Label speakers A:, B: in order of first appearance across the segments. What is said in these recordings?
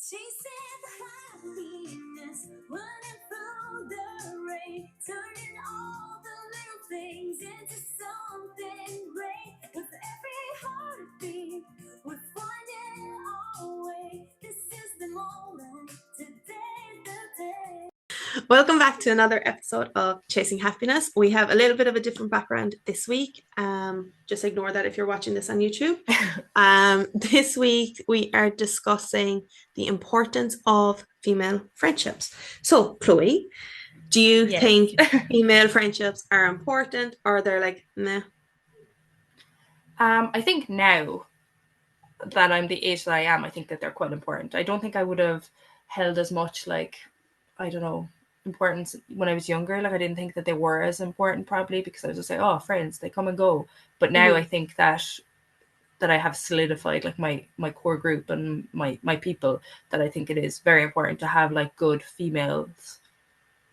A: Chasing happiness, running through the rain, turning all the little things into something great. With every heartbeat, we're finding our way. This is the moment, today's the day. Welcome back to another episode of Chasing Happiness. We have a little bit of a different background this week. Just ignore that if you're watching this on YouTube. This week we are discussing the importance of female friendships. So, Chloe, do you think female friendships are important, or they're like, nah?
B: I think now that I'm the age that I am, I think that they're quite important. I don't think I would have held as much, importance when I was younger. Like, I didn't think that they were as important, probably because I was just like, oh, friends, they come and go. But now I think that I have solidified like my core group and my people, that I think it is very important to have like good females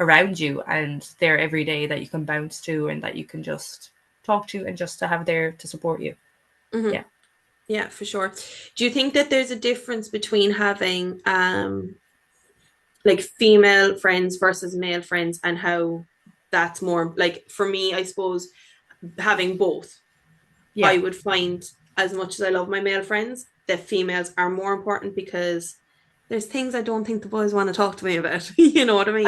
B: around you and there every day that you can bounce to and that you can just talk to and just to have there to support you.
A: Yeah, for sure. Do you think that there's a difference between having like female friends versus male friends, and how that's more like, for me, I suppose having both, I would find, as much as I love my male friends, that females are more important, because there's things I don't think the boys want to talk to me about. You know what I mean?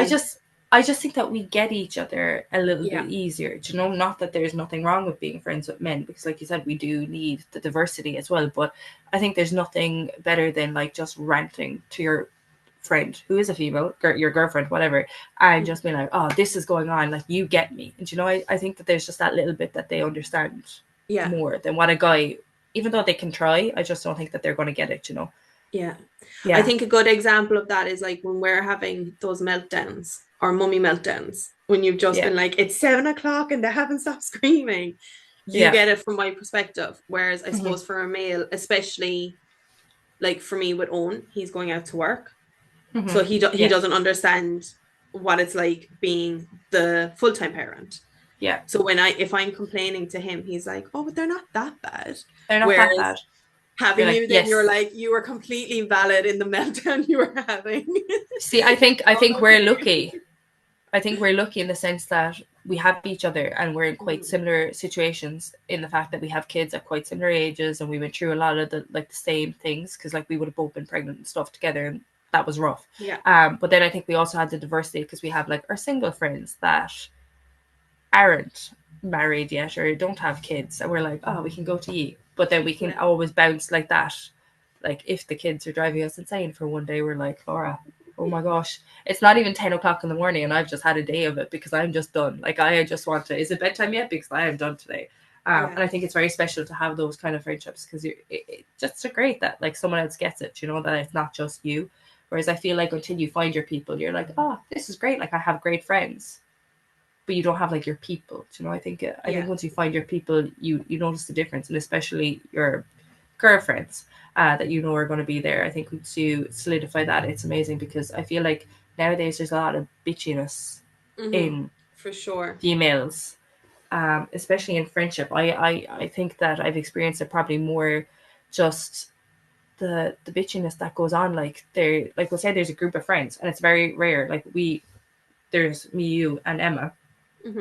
B: I just think that we get each other a little bit easier. Do you know, not that there's nothing wrong with being friends with men, because like you said, we do need the diversity as well. But I think there's nothing better than like just ranting to your friend who is a female, your girlfriend, whatever, and just being like, oh, this is going on, like, you get me. And you know, I think that there's just that little bit that they understand more than what a guy, even though they can try, I just don't think that they're going to get it, you know. I think a good example of that is like when we're having those meltdowns, or mummy meltdowns, when you've just been like, it's 7 o'clock and they haven't stopped screaming. You get it from my perspective. Whereas I suppose for a male, especially like for me with Owen, he's going out to work. So he doesn't understand what it's like being the full-time parent. So if I'm complaining to him, he's like, oh, but they're not that bad. They're not that bad.
A: Having you, then you're like, you were completely valid in the meltdown you were having.
B: See, I think we're lucky. I think we're lucky in the sense that we have each other and we're in quite similar situations, in the fact that we have kids at quite similar ages and we went through a lot of the same things, because like we would have both been pregnant and stuff together, and that was rough. But then I think we also had the diversity, because we have like our single friends that aren't married yet or don't have kids, and we're like, oh, we can go to you, but then we can always bounce like that. Like if the kids are driving us insane for one day, we're like, Laura, oh my gosh, it's not even 10 o'clock in the morning and I've just had a day of it because I'm just done. Like, I just want to, is it bedtime yet? Because I am done today. And I think it's very special to have those kind of friendships, because it's just so great that like someone else gets it, you know, that it's not just you. Whereas I feel like until you find your people, you're like, oh, this is great. Like, I have great friends, but you don't have like your people, you know. I think once you find your people, you notice the difference, and especially your girlfriends that you know are going to be there. I think to solidify that, it's amazing, because I feel like nowadays there's a lot of bitchiness in
A: for sure
B: females, especially in friendship. I think that I've experienced it probably more, just the bitchiness that goes on. Like, we'll say there's a group of friends, and it's very rare. Like, there's me, you, and Emma.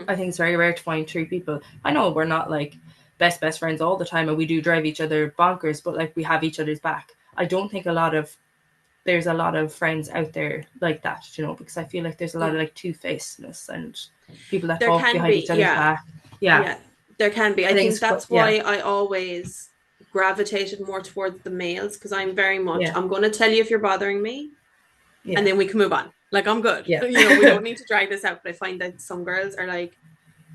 B: I think it's very rare to find 3 people. I know we're not like best friends all the time, and we do drive each other bonkers, but like we have each other's back. I don't think there's a lot of friends out there like that, you know, because I feel like there's a lot of like two-facedness and people that talk behind each other's back.
A: There can be. I think that's why I always gravitated more towards the males, because I'm very much, I'm going to tell you if you're bothering me, and then we can move on. Like, I'm good. You know, we don't need to drag this out. But I find that some girls are like,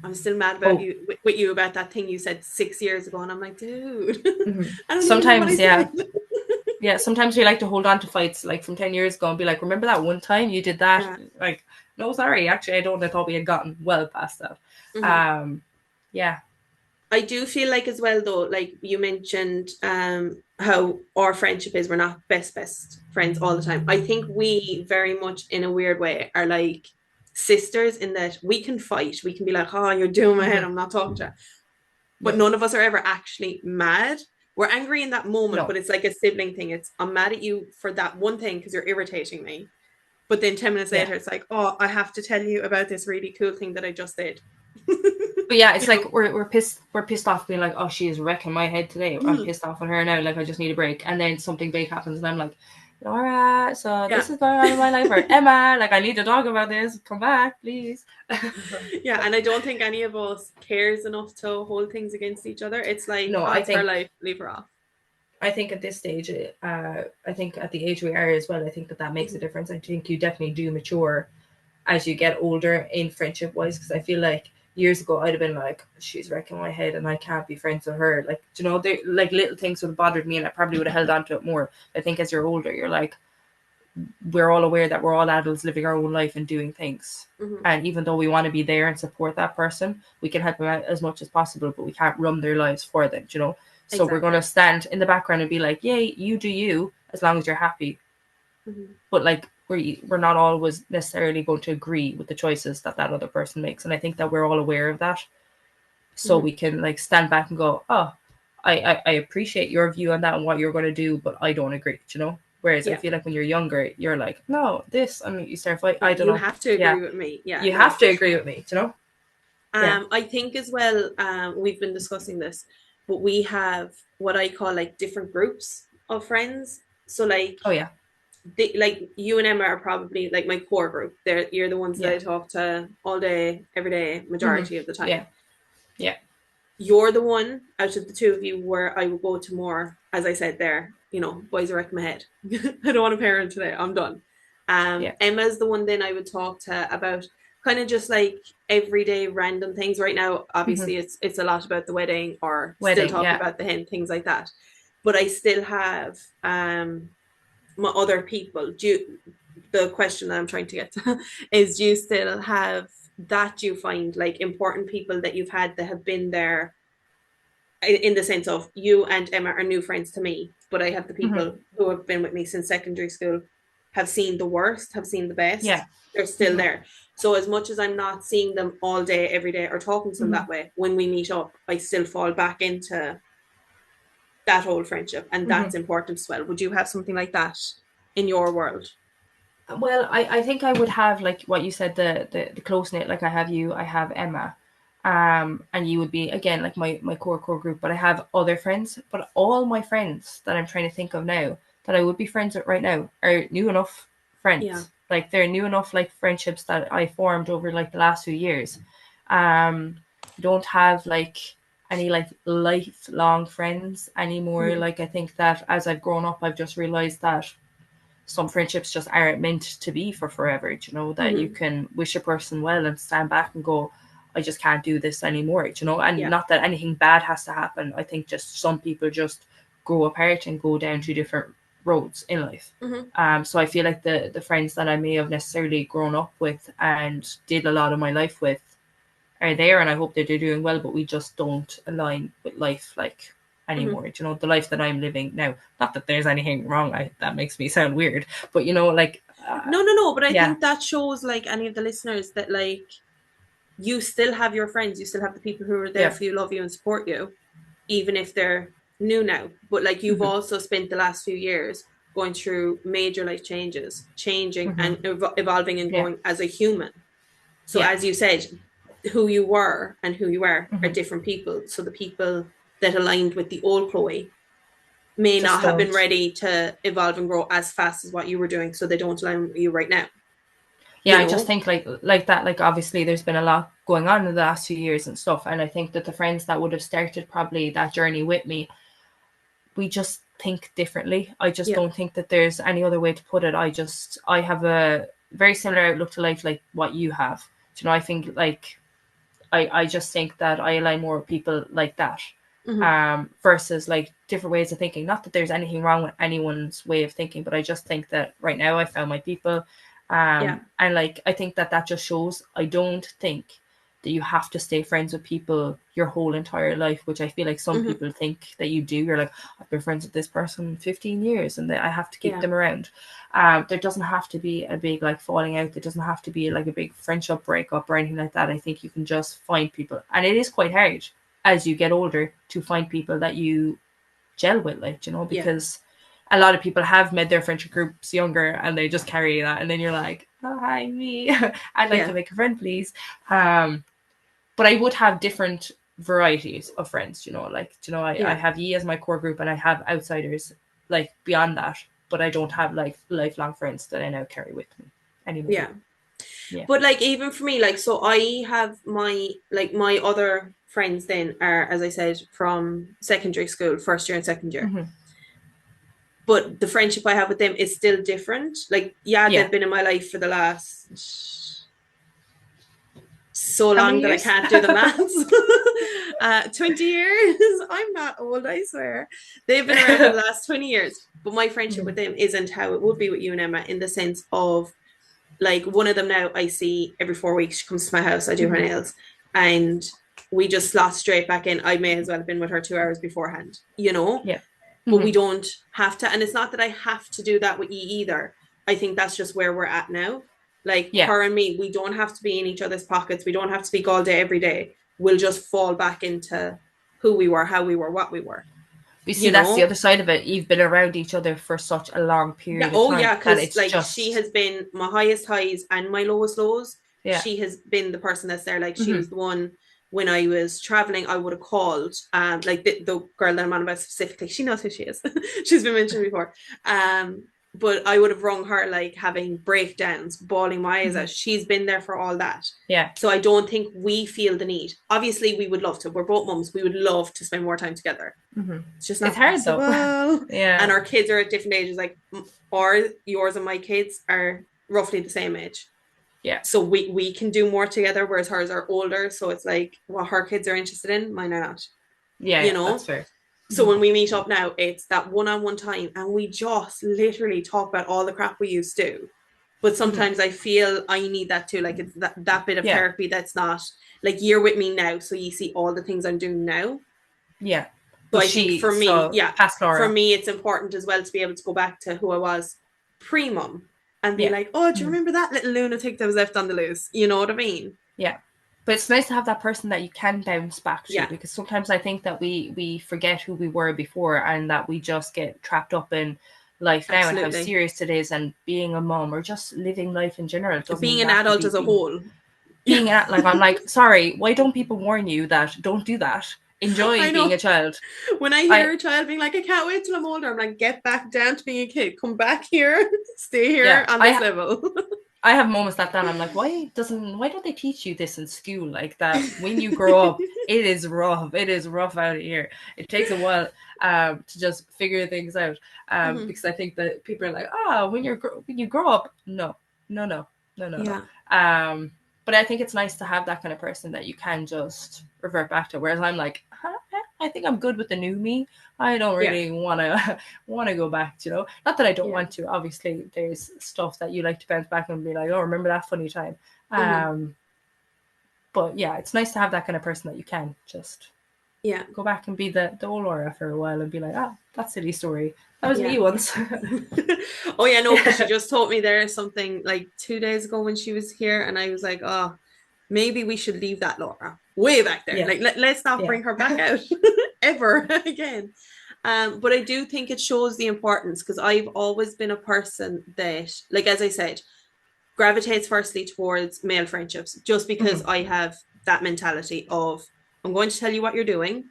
A: I'm still mad about you with you about that thing you said 6 years ago, and I'm like, dude.
B: Sometimes, sometimes we like to hold on to fights like from 10 years ago and be like, remember that one time you did that? Like, no, sorry, actually, I don't. I thought we had gotten well past that.
A: I do feel like as well, though, like you mentioned, how our friendship is, we're not best friends all the time. I think we very much, in a weird way, are like sisters, in that we can fight. We can be like, oh, you're doing my head, I'm not talking to you. But none of us are ever actually mad. We're angry in that moment,
B: No.
A: but it's like a sibling thing. It's I'm mad at you for that one thing because you're irritating me. But then 10 minutes
B: Yeah.
A: later, it's like, oh, I have to tell you about this really cool thing that I just did.
B: But yeah, it's
A: You know?
B: like we're pissed off being like, oh, she's wrecking my head today. I'm
A: Mhm.
B: pissed off on her now. Like I just need a break. And then something big happens, and I'm like, Laura, so
A: Yeah.
B: this is going on in my life. Or Emma, like I need to talk about this. Come back, please.
A: Yeah. And I don't think any of us cares enough to hold things against each other. It's like,
B: No,
A: oh,
B: I
A: it's her
B: think
A: life. Leave her off.
B: I think at this stage, I think at the age we are as well, I think that makes a
A: Mhm.
B: difference. I think you definitely do mature as you get older in friendship wise, because I feel like years ago I'd have been like, she's wrecking my head and I can't be friends with her. Like, you know, they like little things would have bothered me and I probably would have held on to it more. I think as you're older, you're like, we're all aware that we're all adults living our own life and doing things.
A: Mhm.
B: And even though we want to be there and support that person, we can help them out as much as possible, but we can't run their lives for them, you know? So we're going
A: Exactly.
B: to stand in the background and be like, yay, you do you, as long as you're happy.
A: Mhm.
B: But like, we're not always necessarily going to agree with the choices that that other person makes. And I think that we're all aware of that. So
A: Mhm.
B: we can like stand back and go, oh, I appreciate your view on that and what you're going to do, but I don't agree, you know? Whereas I
A: Yeah.
B: feel like when you're younger, you're like, no, this, I mean, you start fight.
A: Yeah.
B: I don't
A: You
B: know.
A: have to
B: Yeah.
A: agree with me. Yeah.
B: You
A: No,
B: have to
A: for
B: agree
A: sure.
B: with me, you know? Yeah.
A: I think as well, we've been discussing this, but we have what I call like different groups of friends. So like
B: Oh, yeah.
A: like you and Emma are probably like my core group. You're the ones that
B: Yeah.
A: I talk to all day, every day,
B: Mm-hmm.
A: majority of the
B: Yeah.
A: time.
B: Yeah.
A: You're the one out of the two of you where I will go to more, as I said there, boys are wrecking my head. I don't want a parent today. I'm done.
B: Yeah.
A: Emma's the one then I would talk to about kind of just like everyday random things. Right now,
B: Mm-hmm.
A: obviously it's a lot about the wedding or still
B: Wedding.
A: talking
B: Yeah.
A: about the hen, things like that. But I still have my other people. The question that I'm trying to get to is, do you still have that? Do you find like important people that you've had that have been there in the sense of you and Emma are new friends to me, but I have the
B: Mm-hmm.
A: people who have been with me since secondary school, have seen the worst, have seen the best,
B: Yeah.
A: they're still
B: Mm-hmm.
A: there. So as much as I'm not seeing them all day, every day, or talking to them
B: Mm-hmm.
A: that way, when we meet up, I still fall back into that old friendship, and
B: Mm-hmm.
A: that's important as well. Would you have something like that in your world?
B: Well, I think I would have like what you said, the close knit. Like I have you, I have Emma, and you would be again like my core group. But I have other friends. But all my friends that I'm trying to think of now that I would be friends with right now are new enough
A: Yeah.
B: friends. Like they're new enough like friendships that I formed over like the last few years. Don't have like any like lifelong friends anymore.
A: Mm-hmm.
B: Like I think that as I've grown up, I've just realized that some friendships just aren't meant to be for forever. You know, that you
A: Mm-hmm.
B: can wish a person well and stand back and go, I just can't do this anymore. You know, and
A: Yeah.
B: not that anything bad has to happen. I think just some people just grow apart and go down two different roads in life.
A: Mm-hmm.
B: So I feel like the friends that I may have necessarily grown up with and did a lot of my life with are there, and I hope that they're doing well, but we just don't align with life like
A: Mm-hmm.
B: anymore. You know, the life that I'm living now. Not that there's anything wrong. That makes me sound weird, but you know, like,
A: No, but I
B: yeah,
A: think that shows like any of the listeners that like you still have your friends, you still have the people who are there
B: yeah,
A: for you, love you, and support you, even if they're new now. But like you've
B: mm-hmm,
A: also spent the last few years going through major life changes, changing
B: mm-hmm,
A: and evolving and
B: yeah,
A: growing as a human. So,
B: yeah,
A: as you said, who you were and who you are
B: mm-hmm.
A: different people. So, the people that aligned with the old Chloe may
B: Just
A: not have been
B: don't.
A: ready to evolve and grow as fast as what you were doing. So, they don't align with you right now,
B: Yeah,
A: you
B: I just
A: know?
B: think like that. Like obviously, there's been a lot going on in the last few years and stuff, and I think that the friends that would have started probably that journey with me, we just think differently. I just
A: Yeah.
B: don't think that there's any other way to put it. I have a very similar outlook to life like what you have. Do you know, I think like I just think that I align more with people like that.
A: Mm-hmm.
B: Versus like different ways of thinking. Not that there's anything wrong with anyone's way of thinking, but I just think that right now I found my people.
A: Yeah.
B: And like I think that that just shows I don't think that you have to stay friends with people your whole entire life, which I feel like some
A: Mm-hmm.
B: people think that you do. You're like, I've been friends with this person 15 years and I have to keep
A: Yeah.
B: them around. There doesn't have to be a big like falling out. There doesn't have to be like a big friendship breakup or anything like that. I think you can just find people, and it is quite hard as you get older to find people that you gel with, like, you know,
C: Yeah.
B: because a lot of people have made their friendship groups younger and they just carry that, and then you're like, oh, hi, me. I'd like
C: Yeah.
B: to make a friend, please. But I would have different varieties of friends, you know, like, you know, I
C: Yeah.
B: have ye as my core group, and I have outsiders like beyond that, but I don't have like lifelong friends that I now carry with me anymore.
C: Yeah.
B: Yeah.
C: But like even for me, like so I have my other friends then are, as I said, from secondary school, first year and second year.
B: Mm-hmm.
C: But the friendship I have with them is still different. Like, yeah,
B: Yeah.
C: they've been in my life for the last so
B: How many
C: long that I
B: years?
C: can't do the maths. 20 years. I'm not old, I swear. They've been around for the last 20 years. But my friendship with them isn't how it would be with you and Emma, in the sense of, like, one of them now I see every 4 weeks. She comes to my house, I do her nails, and we just slot straight back in. I may as well have been with her 2 hours beforehand, you know?
B: Yeah.
C: But we don't have to. And it's not that I have to do that with you either. I think that's just where we're at now. Like,
B: Yeah.
C: her and me, we don't have to be in each other's pockets. We don't have to speak all day, every day. We'll just fall back into who we were, how we were, what we were.
B: You see,
C: You
B: that's the
C: know?
B: other side of it. You've been around each other for such a long
C: Yeah.
B: period of
C: Oh,
B: time
C: yeah.
B: that
C: Because,
B: it's
C: like, she
B: just,
C: has been my highest highs and my lowest lows.
B: yeah.
C: She has been the person that's there. Like, she
B: Mm-hmm.
C: was the one when I was traveling, I would have called, like the girl that I'm on about specifically. She knows who she is. She's been mentioned before. But I would have rung her, like, having breakdowns, bawling my eyes out. She's been there for all that.
B: Yeah.
C: So I don't think we feel the need. Obviously, we would love to. We're both mums. We would love to spend more time together. It's just not
B: It's hard
C: possible.
B: though. Yeah.
C: And our kids are at different ages. Like, yours and my kids are roughly the same age.
B: Yeah.
C: So we can do more together, whereas hers are older. So it's like what her kids are interested in, mine are not.
B: Yeah.
C: You
B: Yeah,
C: know?
B: that's fair.
C: So when we meet up now, it's that one-on-one time, and we just literally talk about all the crap we used to do. But sometimes I feel I need that too. Like, it's that bit of
B: Yeah.
C: therapy that's not, like, you're with me now, so you see all the things I'm doing now.
B: Yeah.
C: So I think for me,
B: past Laura.
C: for me, it's important as well to be able to go back to who I was pre-mum and be
B: Yeah.
C: like, oh, do you remember that little lunatic that was left on the loose? You know what I mean?
B: Yeah. But it's nice to have that person that you can bounce back to,
C: Yeah.
B: because sometimes I think that we forget who we were before, and that we just get trapped up in life now and how
C: Absolutely.
B: serious it is, and being a mom or just living life in general. It doesn't
C: Being
B: even
C: an
B: have to
C: adult
B: be
C: as a whole.
B: Being like, I'm like, sorry, why don't people warn you that don't do that? Enjoy
C: I know.
B: being a child.
C: When I hear a child being like, I can't wait till I'm older, I'm like, get back down to being a kid. Come back here. Stay here on this level.
B: I have moments like that. I'm like, why don't they teach you this in school? Like, that when you grow up, it is rough. It is rough out here. It takes a while to just figure things out. Because I think that people are like, when you grow up, no. But I think it's nice to have that kind of person that you can just revert back to. Whereas I'm like, I think I'm good with the new me. I don't really want to go back, you know. Not that I don't want to. Obviously, there's stuff that you like to bounce back and be like, oh, remember that funny time. But yeah, it's nice to have that kind of person that you can just go back and be the old Laura for a while and be like, that silly story. That was me once.
C: Oh yeah, no, because she just told me there something like 2 days ago when she was here, and I was like, oh, maybe we should leave that Laura way back there. Like, let's not bring her back out ever again. But I do think it shows the importance, because I've always been a person that, like, as I said, gravitates firstly towards male friendships, just because I have that mentality of, I'm going to tell you what you're doing.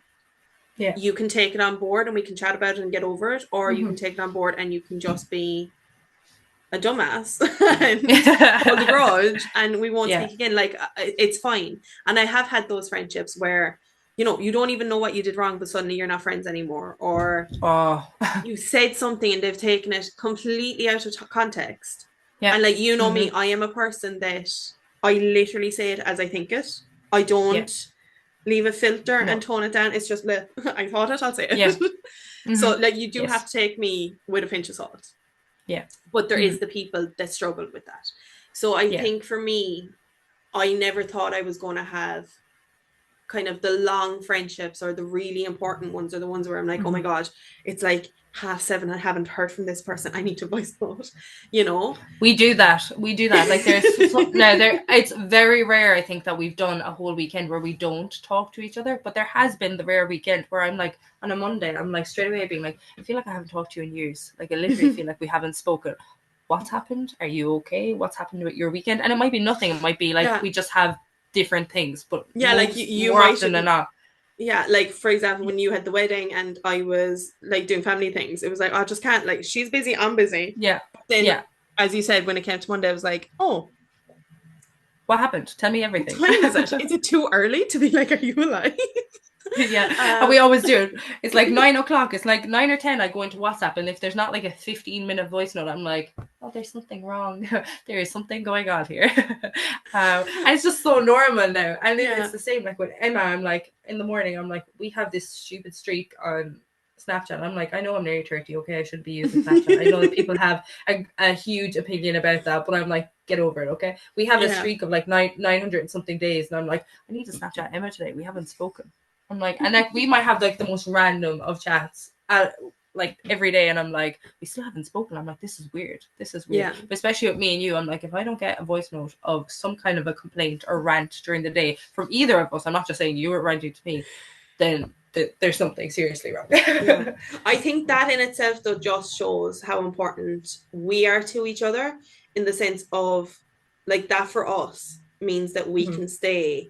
B: Yeah.
C: You can take it on board and we can chat about it and get over it, or you can take it on board and you can just be a dumbass and hold the grudge and we won't speak again. Like, it's fine. And I have had those friendships where, you know, you don't even know what you did wrong, but suddenly you're not friends anymore, or you said something and they've taken it completely out of context. And like, you know me, I am a person that I literally say it as I think it. I don't leave a filter and tone it down. It's just, I thought it, I'll say it. So like, you do have to take me with a pinch of salt.
B: Yeah.
C: But there is the people that struggle with that. So I think for me, I never thought I was going to have kind of the long friendships or the really important ones are the ones where I'm like, oh my God, it's like 7:30. I haven't heard from this person. I need to voice note, you know?
B: We do that. Like there's it's very rare, I think, that we've done a whole weekend where we don't talk to each other. But there has been the rare weekend where I'm like, on a Monday, I'm like straight away being like, I feel like I haven't talked to you in years. Like I literally feel like we haven't spoken. What's happened? Are you okay? What's happened with your weekend? And it might be nothing. It might be like we just have different things. But
C: like you
B: more
C: might
B: often than not.
C: Yeah, like for example, when you had the wedding and I was like doing family things, it was like, I just can't, like, she's busy, I'm busy.
B: Yeah.
C: Then, as you said, when it came to Monday, I was like, oh,
B: what happened? Tell me everything.
C: What time is it? Is it too early to be like, are you alive?
B: And we always do it. It's like 9 o'clock. It's like 9 or 10. I go into WhatsApp, and if there's not like a 15-minute voice note, I'm like, oh, there's something wrong. There is something going on here. And it's just so normal now. And it's the same. Like with Emma, I'm like, in the morning, I'm like, we have this stupid streak on Snapchat. I'm like, I know I'm nearly 30. Okay, I shouldn't be using Snapchat. I know that people have a huge opinion about that, but I'm like, get over it. Okay, we have a streak of like 900 and something days, and I'm like, I need to Snapchat Emma today. We haven't spoken. I'm like, and like we might have like the most random of chats like every day, and I'm like, we still haven't spoken. I'm like, this is weird. But especially with me and you, I'm like, if I don't get a voice note of some kind of a complaint or rant during the day from either of us, I'm not just saying you were ranting to me, then there's something seriously wrong.
C: I think that in itself though just shows how important we are to each other, in the sense of like that for us means that we can stay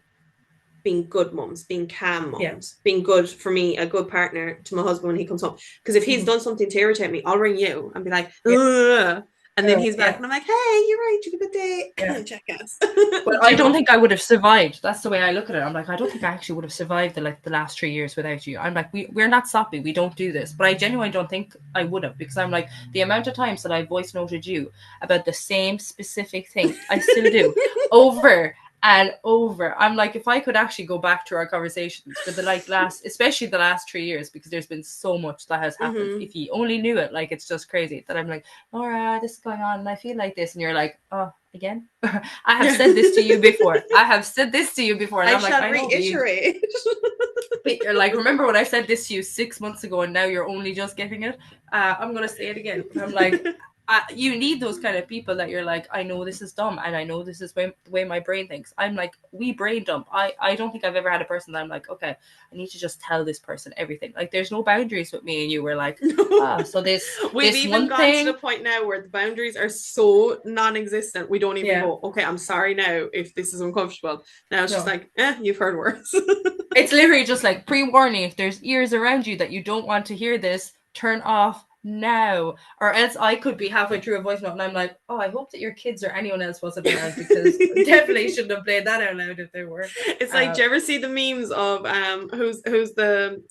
C: being good mums, being calm mums, being good, for me, a good partner to my husband when he comes home. Because if he's done something to irritate me, I'll ring you and be like, ugh. And then he's back and I'm like, hey, you're right, you had a good day. Check us.
B: But I don't think I would have survived. That's the way I look at it. I'm like, I don't think I actually would have survived the last 3 years without you. I'm like, we're not soppy. We don't do this. But I genuinely don't think I would have, because I'm like, the amount of times that I voice noted you about the same specific thing, I still do, over and over. I'm like, if I could actually go back to our conversations for especially the last 3 years, because there's been so much that has happened. If you only knew it, like, it's just crazy that I'm like, Laura, this is going on and I feel like this, and you're like, oh, again? I have said this to you before. And I'm like, I
C: reiterate.
B: You're like, remember when I said this to you 6 months ago and now you're only just getting it? I'm gonna say it again. And I'm like, you need those kind of people that you're like, I know this is dumb and I know this is the way my brain thinks. I'm like, we brain dump. I don't think I've ever had a person that I'm like, okay, I need to just tell this person everything. Like, there's no boundaries with me and you. We're like, so we've
C: even gone to the point now where the boundaries are so non-existent, we don't even go, okay, I'm sorry now if this is uncomfortable. Now it's just like, you've heard worse.
B: It's literally just like, pre-warning, if there's ears around you that you don't want to hear this, turn off now, or else I could be halfway through a voice note and I'm like, oh, I hope that your kids or anyone else wasn't around, because definitely shouldn't have played that out loud if they were.
C: It's like, do you ever see the memes of who's the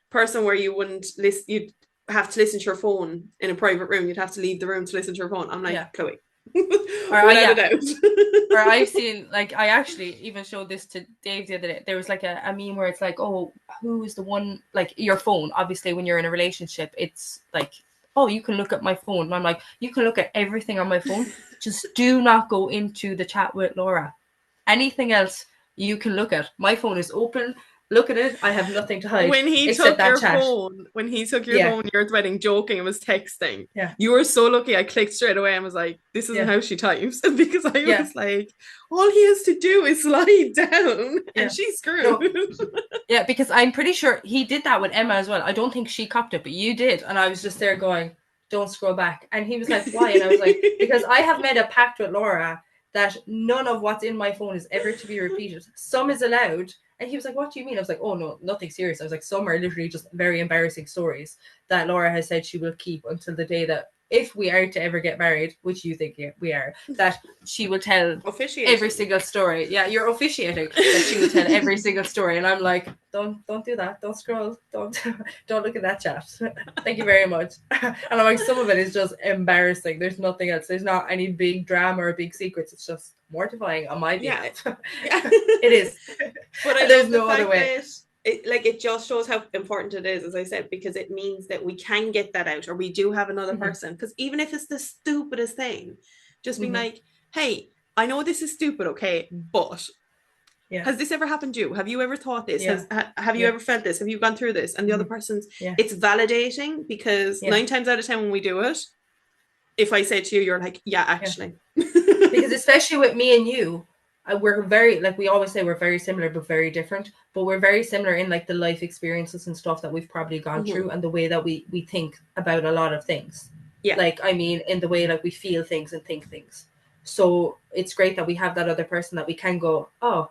C: person where you wouldn't listen, you'd have to listen to your phone in a private room, you'd have to leave the room to listen to your phone? I'm like, Chloe. Or
B: I've seen, like, I actually even showed this to Dave the other day. There was like a meme where it's like, oh, who is the one, like, your phone, obviously when you're in a relationship, it's like, oh, you can look at my phone, and I'm like, you can look at everything on my phone, just do not go into the chat with Laura. Anything else you can look at. My phone is open. Look at it. I have nothing to hide.
C: When he took your phone, you're at the wedding, joking, and was texting.
B: Yeah.
C: You were so lucky. I clicked straight away and was like, this isn't how she types. Because I was like, all he has to do is slide down and she's screwed.
B: Yeah, because I'm pretty sure he did that with Emma as well. I don't think she copped it, but you did. And I was just there going, don't scroll back. And he was like, why? And I was like, because I have made a pact with Laura that none of what's in my phone is ever to be repeated. Some is allowed. And he was like, what do you mean? I was like, oh, no, nothing serious. I was like, some are literally just very embarrassing stories that Laura has said she will keep until the day that, if we are to ever get married, which you think we are, that she will tell every single story. Yeah, you're officiating that she will tell every single story. And I'm like, don't do that. Don't scroll. Don't look at that chat. Thank you very much. And I'm like, some of it is just embarrassing. There's nothing else. There's not any big drama or big secrets. It's just mortifying on my behalf. It is.
C: But
B: there's no other way.
C: It just shows how important it is, as I said, because it means that we can get that out, or we do have another person. Because even if it's the stupidest thing, just being like, hey, I know this is stupid, okay, but
B: Yeah.
C: Has this ever happened to you? Have you ever thought this?
B: Yeah.
C: Have you ever felt this? Have you gone through this? And the other person's, it's validating, because 9 times out of 10 when we do it, if I say to you, you're like, yeah, actually.
B: Because especially with me and you, we're very, like we always say, we're very similar but very different. But we're very similar in like the life experiences and stuff that we've probably gone through, and the way that we think about a lot of things.
C: Yeah.
B: Like, I mean, in the way like we feel things and think things. So it's great that we have that other person that we can go, oh,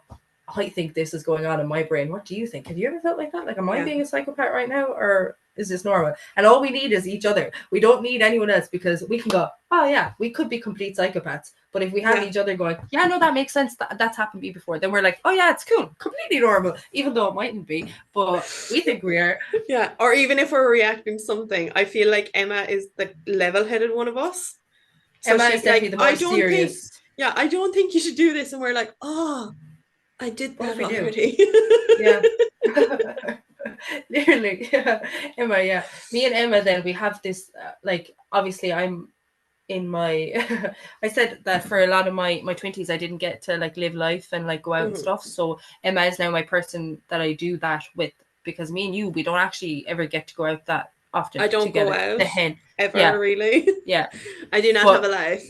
B: I think this is going on in my brain. What do you think? Have you ever felt like that? Like, am I being a psychopath right now, or is this normal? And all we need is each other. We don't need anyone else, because we can go, oh yeah, we could be complete psychopaths. But if we have each other going, yeah, no, that makes sense. That's happened to me before. Then we're like, oh yeah, it's cool. Completely normal. Even though it mightn't be, but we think we are.
C: Yeah. Or even if we're reacting to something, I feel like Emma is the level-headed one of us.
B: So Emma is definitely the more serious.
C: I don't think you should do this. And we're like, oh, I did that already.
B: Yeah. Literally. Yeah. Emma, yeah. Me and Emma, then we have this, like, obviously I'm in my, I said that for a lot of my 20s, I didn't get to like live life and like go out and stuff. So Emma is now my person that I do that with, because me and you, we don't actually ever get to go out that often.
C: I don't go out ever, really.
B: Yeah.
C: I do not have a life.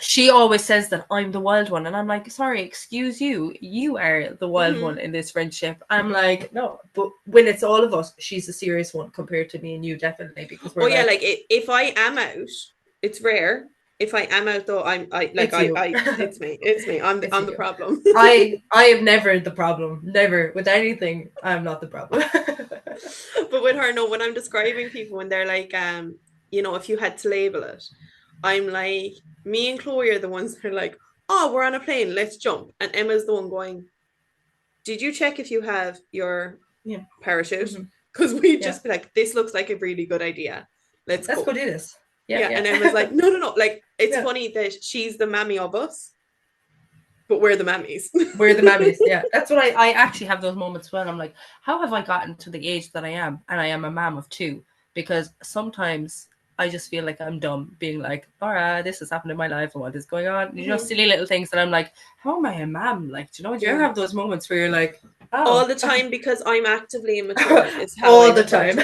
B: She always says that I'm the wild one, and I'm like, sorry, excuse you, you are the wild one in this friendship. I'm like, no, but when it's all of us, she's the serious one compared to me and you, definitely, because we're
C: like if I am out, it's rare. If I am out though, it's me. I'm the problem.
B: I am never the problem. Never with anything. I'm not the problem.
C: But with her, no, when I'm describing people, when they're like, if you had to label it, I'm like, me and Chloe are the ones that are like, oh, we're on a plane, let's jump. And Emma's the one going, did you check if you have your parachute? Because we just be like, this looks like a really good idea. Let's go
B: do this.
C: Yeah. And Emma's like, no. Like, it's funny that she's the mammy of us, but we're the mammies.
B: We're the mammies, yeah. That's what I actually have those moments when I'm like, how have I gotten to the age that I am? And I am a mom of 2. Because sometimes I just feel like I'm dumb, being like, all right, this has happened in my life, and what is going on? You know, silly little things that I'm like, how am I a mom? Like, do you know, do you ever have those moments where you're like, oh.
C: All the time, because I'm actively immature. Is how
B: all the time.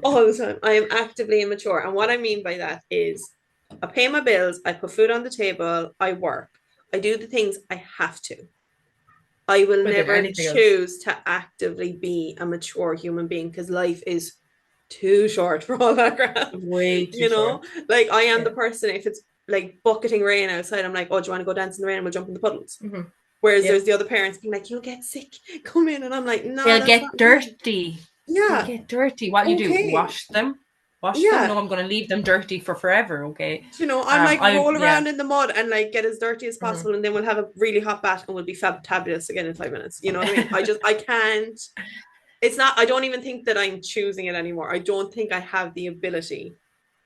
C: All the time. I am actively immature. And what I mean by that is, I pay my bills, I put food on the table, I work, I do the things I have to. I will never choose to actively be a mature human being, because life is too short for all that crap.
B: Way too short.
C: Like, I am the person, if it's like bucketing rain outside, I'm like, oh, do you want to go dance in the rain and we'll jump in the puddles? Whereas there's the other parents being like, you'll get sick, come in. And I'm like, no,
B: they'll get dirty.
C: Yeah,
B: they'll get dirty. What you do? Wash them. No, I'm going to leave them dirty for forever. Okay.
C: I'm like, roll around in the mud and like get as dirty as possible, and then we'll have a really hot bath and we'll be fabulous again in 5 minutes. You know what I mean? I can't. It's not, I don't even think that I'm choosing it anymore. I don't think I have the ability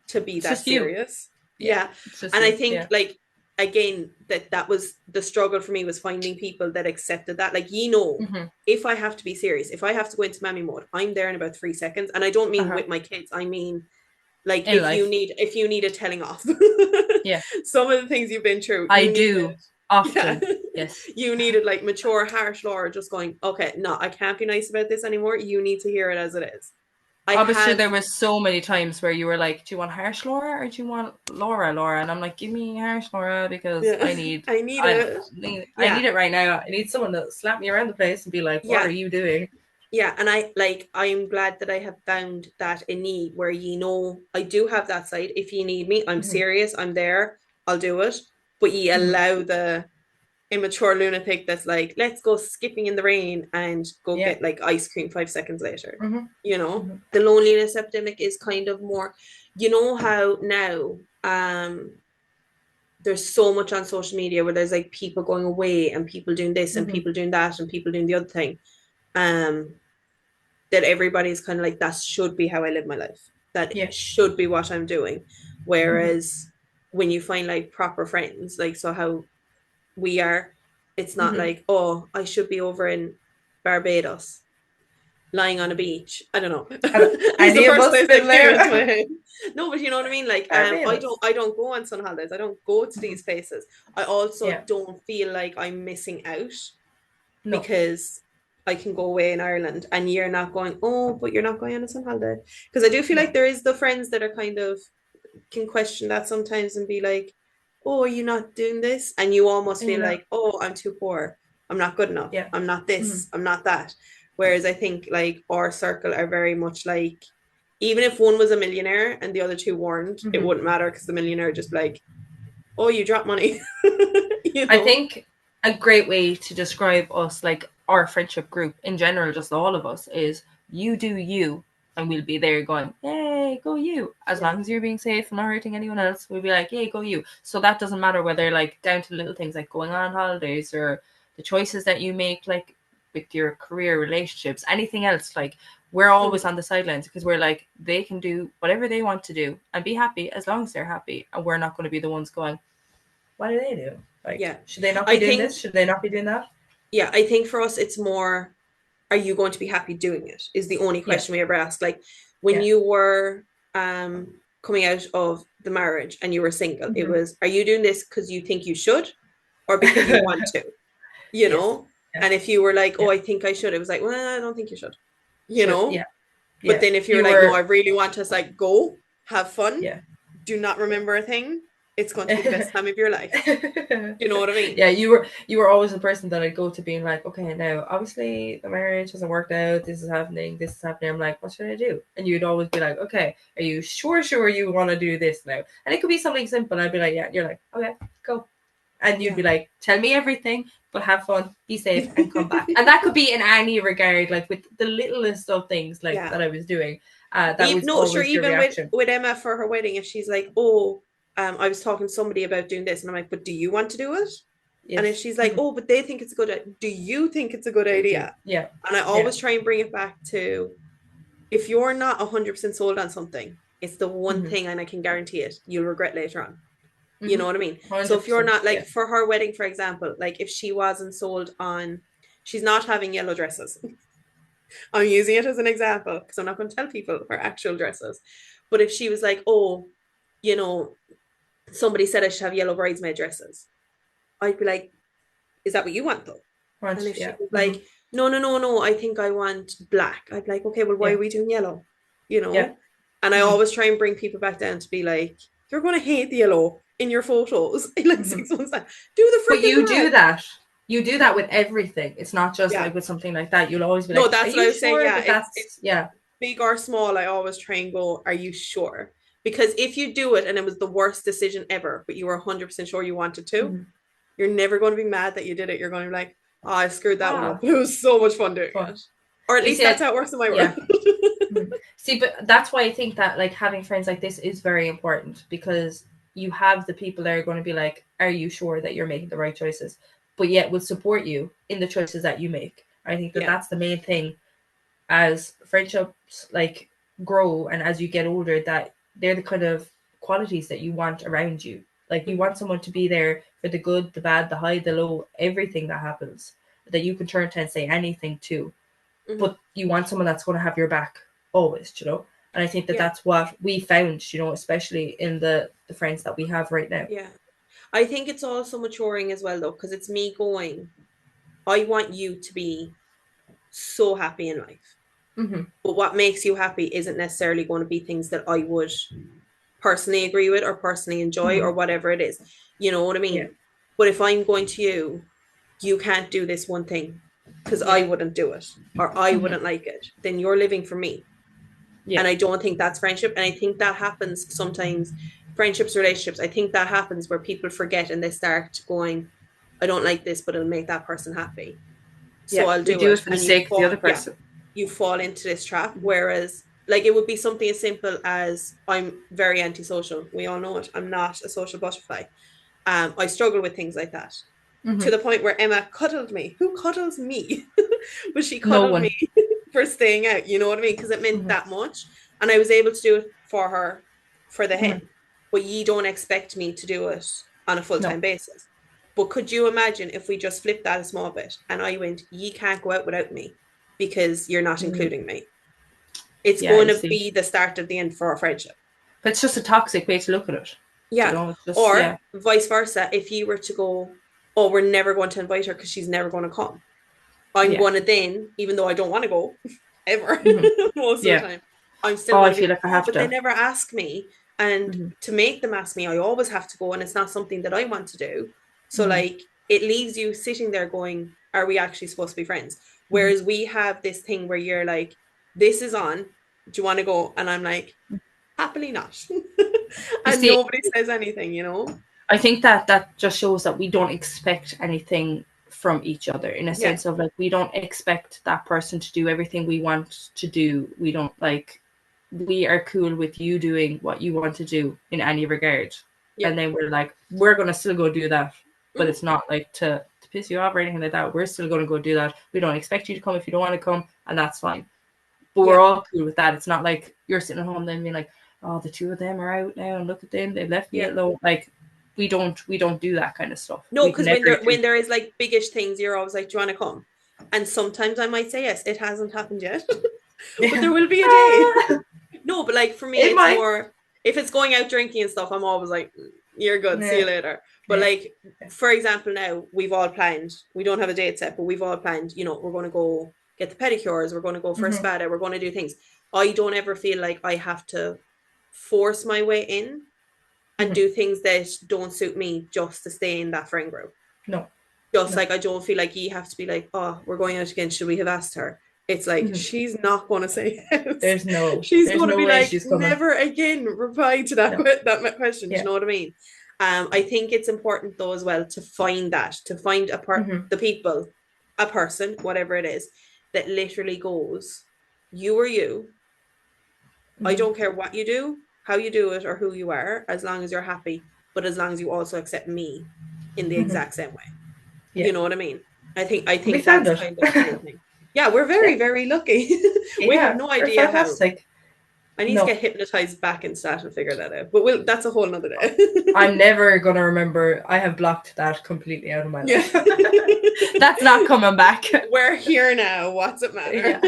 C: to be that serious. Yeah. And I think like, again, that was the struggle for me, was finding people that accepted that. Like, if I have to be serious, if I have to go into mammy mode, I'm there in about 3 seconds. And I don't mean with my kids. I mean, like, if you need a telling off. Some of the things you've been through.
B: I do. Often, yes.
C: You needed like mature, harsh Laura just going, okay, no, I can't be nice about this anymore. You need to hear it as it is.
B: Obviously, there was so many times where you were like, do you want harsh Laura or do you want Laura? And I'm like, give me harsh Laura, because I need it right now. I need someone to slap me around the place and be like, what are you doing?
C: Yeah, and I'm glad that I have found that in me, where I do have that side. If you need me, I'm serious, I'm there, I'll do it. But you allow the immature lunatic that's like, let's go skipping in the rain and go get like ice cream 5 seconds later. The loneliness epidemic is kind of more, how now there's so much on social media where there's like people going away and people doing this and people doing that and people doing the other thing, that everybody's kind of like, that should be how I live my life, that should be what I'm doing. Whereas when you find like proper friends, like, so how we are, it's not like, oh, I should be over in Barbados lying on a beach. I don't know.
B: Any of us been there?
C: No, but you know what I mean? Like, I don't go on sun holidays. I don't go to these places. I also don't feel like I'm missing out
B: No.
C: because I can go away in Ireland and you're not going, oh, but you're not going on a sun holiday. Because I do feel
B: No.
C: like there is the friends that are kind of can question that sometimes and be like, oh, are you not doing this? And you almost feel like, oh, I'm too poor. I'm not good enough.
B: Yeah.
C: I'm not this. I'm not that. Whereas I think like our circle are very much like, even if one was a millionaire and the other two weren't, it wouldn't matter because the millionaire just like, oh, you dropped money. You know?
B: I think a great way to describe us, like our friendship group in general, just all of us, is you do you, and we'll be there going, yay, go you. As long as you're being safe and not hurting anyone else, we'll be like, yay, go you. So that doesn't matter whether, like, down to little things like going on holidays or the choices that you make, like with your career, relationships, anything else. Like, we're always on the sidelines because we're like, they can do whatever they want to do and be happy as long as they're happy. And we're not going to be the ones going, what do they do? Like,
C: yeah.
B: should they not be
C: I
B: doing
C: think,
B: this? Should they not be doing that?
C: yeah, I think for us, it's more, are you going to be happy doing it? Is the only question we ever ask. Like when you were coming out of the marriage and you were single, it was, are you doing this because you think you should or because you want to? You know?
B: Yeah.
C: And if you were like, oh, I think I should, it was like, well, I don't think you should. You know?
B: Yeah.
C: But then if you're like, no, I really want to, like, go, have fun, do not remember a thing, it's going to be the best time of your life. You know what I mean?
B: Yeah, you were always the person that I'd go to being like, okay, now obviously the marriage hasn't worked out, this is happening. I'm like, what should I do? And you'd always be like, okay, are you sure you want to do this now? And it could be something simple. I'd be like, yeah. You're like, okay, go. And you'd be like, tell me everything, but have fun, be safe, and come back. And that could be in any regard, like with the littlest of things like that I was doing. That was always your
C: even
B: reaction.
C: with Emma for her wedding, if she's like, oh, I was talking to somebody about doing this, and I'm like, but do you want to do it? Yes. And if she's like, oh, but they think it's a good idea, do you think it's a good idea?
B: Yeah.
C: And I always try and bring it back to, if you're not 100% sold on something, it's the one thing, and I can guarantee it, you'll regret later on. You know what I mean? So if you're not, like, for her wedding, for example, like if she wasn't sold on, she's not having yellow dresses. I'm using it as an example because I'm not going to tell people her actual dresses. But if she was like, oh, you know, somebody said I should have yellow bridesmaid dresses, I'd be like, is that what you want though? And if she was like, no, I think I want black, I'd be like, okay, well, why are we doing yellow? You know? And I always try and bring people back down to be like, you're going to hate the yellow in your photos in like 6 months time. Do the freaking
B: But you
C: black.
B: do that. You do that with everything. It's not just like with something like that. You'll always be like,
C: that's what I was saying. Yeah,
B: it's
C: big or small. I always try and go, are you sure? Because if you do it and it was the worst decision ever, but you were 100% sure you wanted to, you're never going to be mad that you did it. You're going to be like, oh, I screwed that one up. It was so much fun doing it. Or at least that's how it works in my world.
B: See, but that's why I think that like having friends like this is very important, because you have the people that are going to be like, are you sure that you're making the right choices? But yet will support you in the choices that you make. I think that that's the main thing as friendships like grow and as you get older, that they're the kind of qualities that you want around you. Like you want someone to be there for the good, the bad, the high, the low, everything that happens, that you can turn to and say anything to. But you want someone that's going to have your back always, you know? And I think that that's what we found, you know, especially in the friends that we have right now.
C: Yeah. I think it's also maturing as well, though, because it's me going, I want you to be so happy in life. But what makes you happy isn't necessarily going to be things that I would personally agree with or personally enjoy or whatever it is. You know what I mean? Yeah. But if I'm going to you, you can't do this one thing because I wouldn't do it or I wouldn't like it, then you're living for me. And I don't think that's friendship. And I think that happens sometimes, friendships, relationships, I think that happens where people forget and they start going, I don't like this, but it'll make that person happy. So I'll do it.
B: For the sake of the other person.
C: You fall into this trap. Whereas like it would be something as simple as, I'm very antisocial. We all know it. I'm not a social butterfly. I struggle with things like that. To the point where Emma cuddled me. Who cuddles me? But she cuddled me for staying out. You know what I mean? Because it meant that much. And I was able to do it for her for the hen. But you don't expect me to do it on a full-time basis. But could you imagine if we just flipped that a small bit and I went, you can't go out without me because you're not including me. It's going to be the start of the end for our friendship.
B: But it's just a toxic way to look at it.
C: Yeah.
B: You know, just,
C: vice versa. If you were to go, oh, we're never going to invite her because she's never going to come. I'm going to then, even though I don't want to go ever, most of the time, I'm still going to be like, oh, but they never ask me. And to make them ask me, I always have to go, and it's not something that I want to do. So like, it leaves you sitting there going, are we actually supposed to be friends? Whereas we have this thing where you're like, this is on, do you want to go? And I'm like, happily not. And nobody says anything, you know?
B: I think that just shows that we don't expect anything from each other, in a sense of like, we don't expect that person to do everything we want to do. We don't like, we are cool with you doing what you want to do in any regard. And then we're like, we're going to still go do that. But it's not like to piss you off or anything like that. We're still going to go do that. We don't expect you to come if you don't want to come, and that's fine. But we're all cool with that. It's not like you're sitting at home then being like, oh, the two of them are out now and look at them, they've left me alone. Like, we don't do that kind of stuff.
C: No, because when there is like biggish things, you're always like, do you want to come? And sometimes I might say yes. It hasn't happened yet, but there will be a day. No, but like for me, it's more, if it's going out drinking and stuff, I'm always like, you're good, see you later. But like, for example, now we've all planned, we don't have a date set, but we've all planned, you know, we're going to go get the pedicures, we're going to go for a spa day, we're going to do things. I don't ever feel like I have to force my way in and do things that don't suit me just to stay in that friend group.
B: No.
C: Like, I don't feel like you have to be like, oh, we're going out again, should we have asked her? It's like, she's not going to say yes. She's going to be like, never again reply to that question. Do you know what I mean? I think it's important though as well to find the people, a person, whatever it is, that literally goes, you are you. I don't care what you do, how you do it, or who you are, as long as you're happy, but as long as you also accept me in the exact same way. You know what I mean? I think that's kind of the whole thing. Yeah, we're very, very lucky. We have no idea how. I need to get hypnotized back into that and figure that out. But that's a whole nother day.
B: I'm never going to remember. I have blocked that completely out of my life. That's not coming back.
C: We're here now. What's it matter?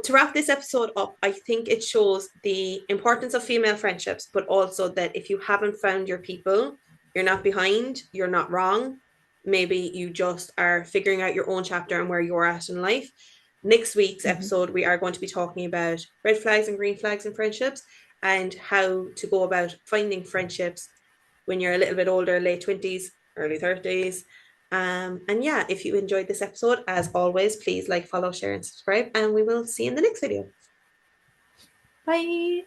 C: To wrap this episode up, I think it shows the importance of female friendships, but also that if you haven't found your people, you're not behind, you're not wrong. Maybe you just are figuring out your own chapter and where you're at in life. Next week's episode, we are going to be talking about red flags and green flags in friendships and how to go about finding friendships when you're a little bit older, late 20s, early 30s. And yeah, if you enjoyed this episode, as always, please like, follow, share, and subscribe, and we will see you in the next video.
B: Bye.